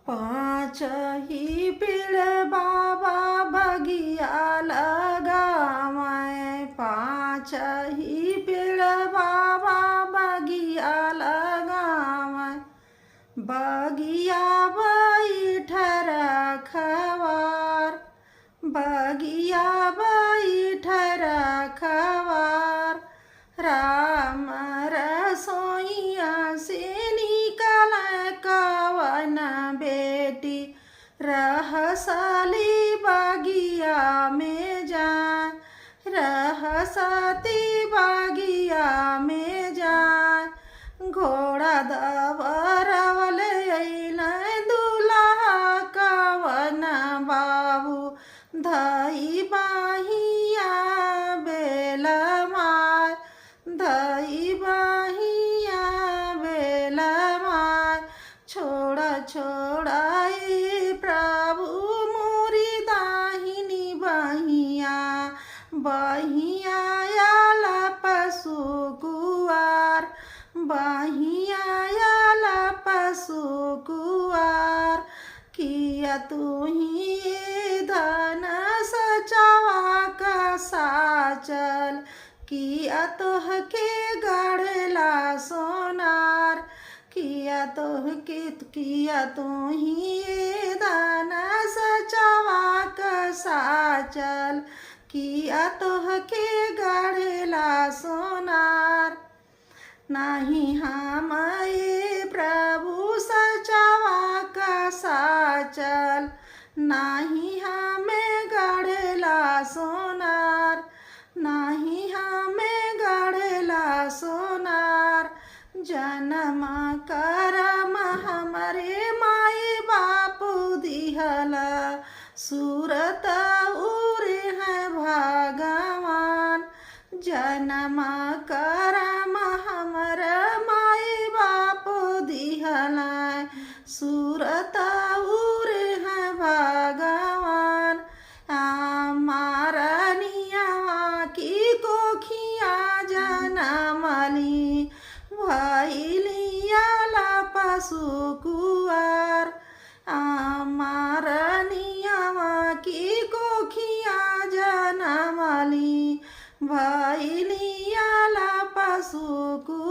पाँच ही पेड़ बाबा बगिया लगावै, पाँच ही पेड़ बाबा बगिया लगावै। बगिया बैठ रखवार, बगिया बैठ रखवार। राम रसोइया से निकल कवन बेटी, रहसली बगिया में जाए, रहसती बगिया में जाए। घोड़ा दबरवल अइल दुल्हा कवन बाबू, धई बाहिया बेल मार, धई बाहिया बेल मार। छोड़ा छोड़ा ए प्रभु मोरी दाहिनी बहिया, बहिया आला पशु कुआर, बहिया आला पशु कुआर। किया तू ही धन सचावा का साचल, किया तोह के गढ़ला सोनार, किया तोह के किया तू ही धन सचावा का साचल, किया तोह के गढ़ला सोनार। नाही हम प्रभु सचावा का साचल, नाही हमें गढ़ला सोनार, नाही हमें गढ़ला सोनार। जन्म करम हमरे माई बापू दिहला, सूरत उरे है भगवान। जन्म करम हमर माई बापू दिहला, सूरत उरे है भगवान। मारनिया की कोखिया जनमली, भैलियाला पशु कुआर। मारनिया की कोखिया जनमली, भैलियाला पशु कुआर।